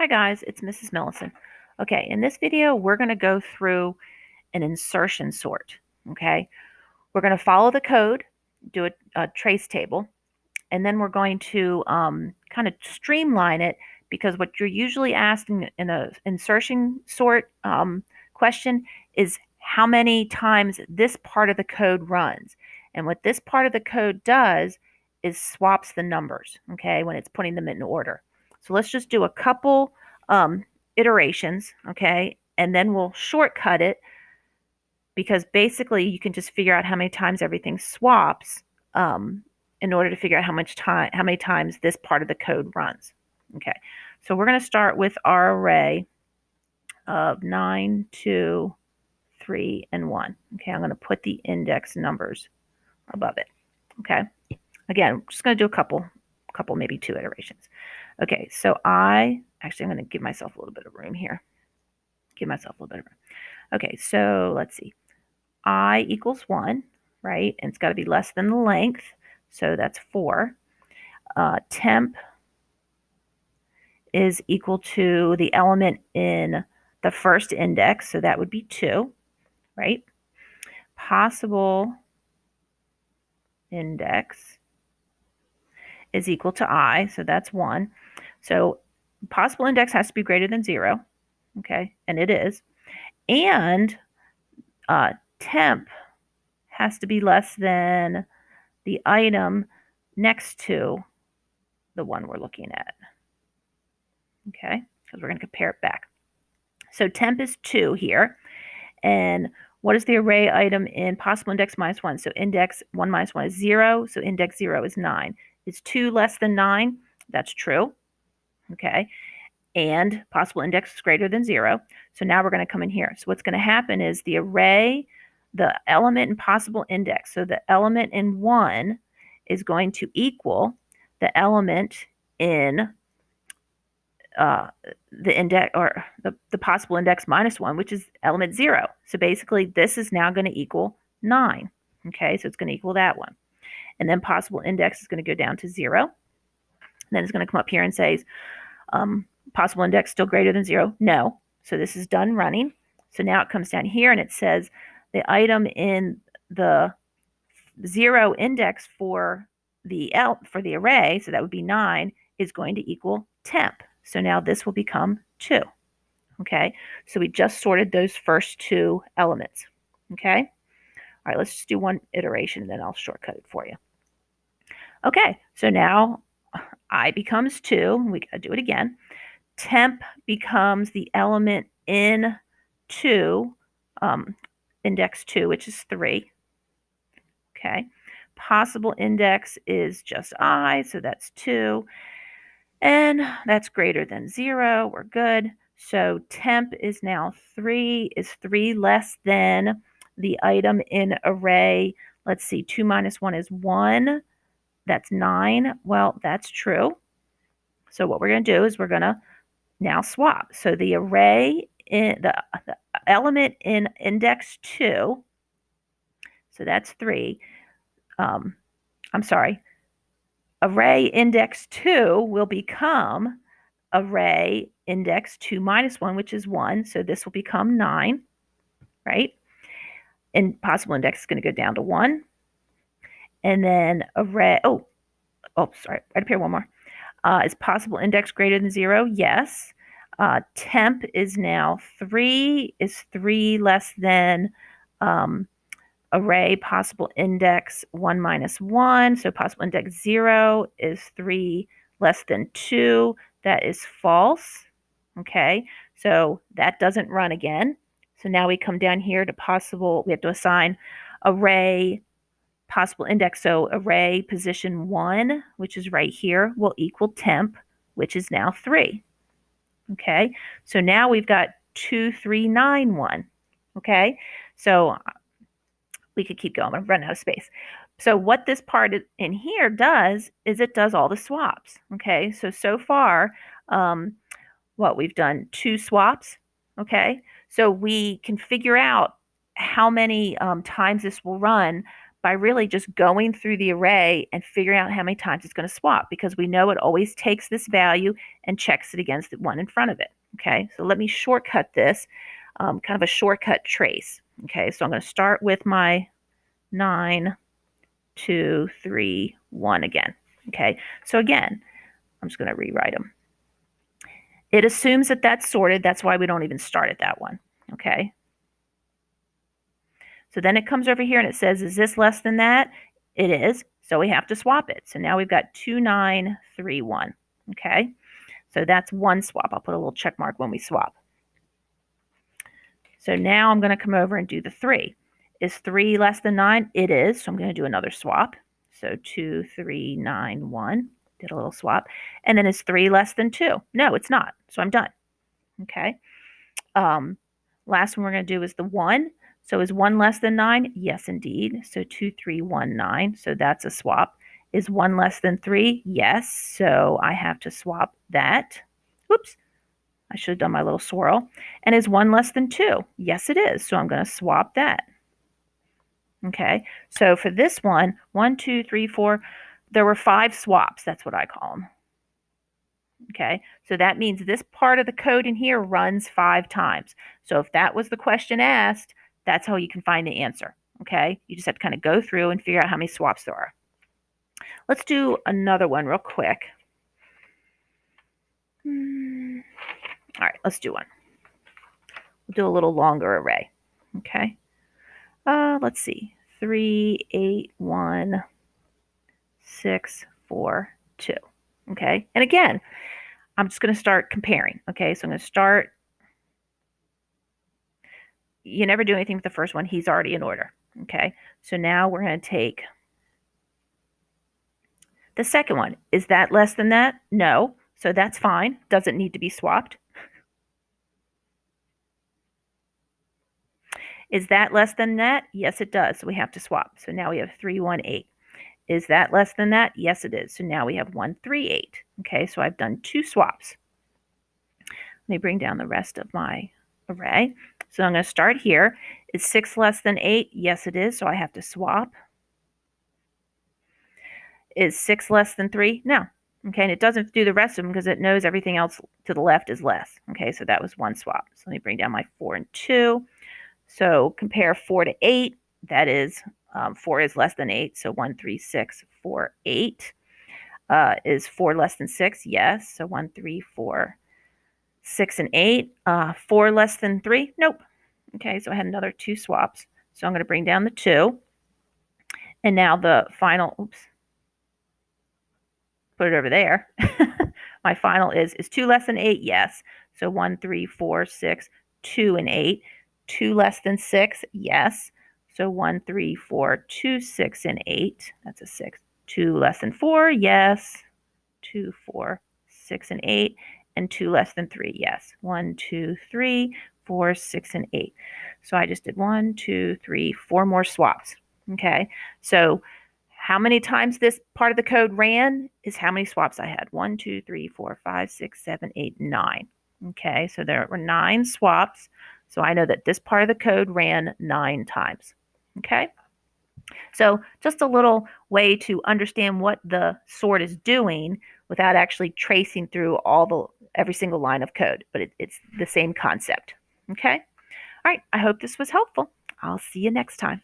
Hi guys, it's Mrs. Millison. Okay, in this video, we're going to go through an insertion sort. Okay, we're going to follow the code, do a trace table, and then we're going to kind of streamline it because what you're usually asked in an insertion sort question is how many times this part of the code runs. And what this part of the code does is swaps the numbers, okay, when it's putting them in order. So let's just do a couple iterations, okay, and then we'll shortcut it because basically you can just figure out how many times everything swaps in order to figure out how many times this part of the code runs. Okay, so we're going to start with our array of 9, 2, 3, and 1. Okay, I'm going to put the index numbers above it. Okay, again, I'm just going to do a couple, maybe 2 iterations. Okay, so I'm going to give myself a little bit of room here. Okay, so let's see. I equals 1, right? And it's got to be less than the length, so that's 4. Temp is equal to the element in the first index, so that would be 2, right? Possible index is equal to I, so that's 1. So possible index has to be greater than 0, okay? And it is. And temp has to be less than the item next to the one we're looking at, okay? Because we're going to compare it back. So temp is 2 here. And what is the array item in possible index minus 1? So index 1 minus 1 is 0. So index 0 is 9. Is 2 less than 9? That's true. Okay. And possible index is greater than 0. So now we're going to come in here. So what's going to happen is the array, the element in possible index, so the element in 1 is going to equal the element in the index, or the possible index minus 1, which is element 0. So basically this is now going to equal 9. Okay, so it's going to equal that one. And then possible index is going to go down to 0. And then it's going to come up here and say, possible index still greater than 0? No. So this is done running. So now it comes down here and it says the item in the 0 index for the array, so that would be 9, is going to equal temp. So now this will become 2. Okay, so we just sorted those first 2 elements. Okay, all right, let's just do one iteration and then I'll shortcut it for you. Okay, so now I becomes 2. We got to do it again. Temp becomes the element in 2, index 2, which is 3. Okay, possible index is just I, so that's 2. And that's greater than 0. We're good. So temp is now 3. Is 3 less than the item in array? Let's see, 2 minus 1 is 1. That's 9. Well, that's true. So what we're going to do is we're going to now swap. So the array in the element in index 2, so that's 3. I'm sorry. Array index 2 will become array index 2 minus 1, which is 1. So this will become 9, right? And possible index is going to go down to 1. And then array, sorry, right up here, one more. Is possible index greater than 0? Yes. Temp is now 3. Is 3 less than array possible index 1 minus 1? So possible index 0. Is 3 less than 2? That is false. Okay, so that doesn't run again. So now we come down here to possible, we have to assign array possible index. So array position 1, which is right here, will equal temp, which is now 3. Okay, so now we've got 2, 3, 9, 1. Okay, so we could keep going. I'm running out of space. So what this part in here does is it does all the swaps. Okay, so far, what we've done 2 swaps. Okay, so we can figure out how many times this will run by really just going through the array and figuring out how many times it's going to swap, because we know it always takes this value and checks it against the one in front of it. Okay, so let me shortcut this, kind of a shortcut trace. Okay, so I'm going to start with my 9, 2, 3, 1 again. Okay, so again, I'm just going to rewrite them. It assumes that that's sorted. That's why we don't even start at that one. Okay. So then it comes over here and it says, is this less than that? It is. So we have to swap it. So now we've got 2931. Okay. So that's one swap. I'll put a little check mark when we swap. So now I'm going to come over and do the 3. Is 3 less than 9? It is. So I'm going to do another swap. So 2391. Did a little swap. And then is 3 less than 2? No, it's not. So I'm done. Okay. Last one we're going to do is the 1. So is 1 less than 9? Yes, indeed. So 2319. So that's a swap. Is 1 less than 3? Yes. So I have to swap that. Whoops. I should have done my little swirl. And is 1 less than 2? Yes, it is. So I'm going to swap that. Okay. So for this one, 1, 2, 3, 4, there were 5 swaps. That's what I call them. Okay, so that means this part of the code in here runs 5 times. So if that was the question asked, that's how you can find the answer. Okay, you just have to kind of go through and figure out how many swaps there are. Let's do another one real quick. All right, let's do one. We'll do a little longer array. Okay, let's see, 3, 8, 1, 6, 4, 2. Okay, and again, I'm just going to start comparing. Okay, so I'm going to start. You never do anything with the first one. He's already in order. Okay, so now we're going to take the second one. Is that less than that? No, so that's fine. Doesn't need to be swapped. Is that less than that? Yes, it does. So we have to swap. So now we have 318. Is that less than that? Yes, it is. So now we have 138. Okay, so I've done 2 swaps. Let me bring down the rest of my array. So I'm going to start here. Is 6 less than 8? Yes, it is. So I have to swap. Is 6 less than 3? No. Okay, and it doesn't do the rest of them because it knows everything else to the left is less. Okay, so that was one swap. So let me bring down my 4 and 2. So compare 4 to 8. That is, 4 is less than 8. So 1, 3, 6, 4, 8. Is 4 less than 6? Yes. So 1, 3, 4, 6, and 8. 4 less than 3? Nope. Okay, so I had another 2 swaps. So I'm going to bring down the 2. And now the final, oops, put it over there. My final is 2 less than 8? Yes. So 1, 3, 4, 6, 2, and 8. 2 less than 6? Yes. So 1, 3, 4, 2, 6, and 8. That's a 6. 2 less than 4? Yes. 2, 4, 6, and 8. And 2 less than 3? Yes. 1, 2, 3, 4, 6, and 8. So I just did 1, 2, 3, 4 more swaps. Okay. So how many times this part of the code ran is how many swaps I had. 1, 2, 3, 4, 5, 6, 7, 8, 9. Okay, so there were 9 swaps. So I know that this part of the code ran 9 times. Okay, so just a little way to understand what the sort is doing without actually tracing through every single line of code, but it's the same concept. Okay, all right, I hope this was helpful. I'll see you next time.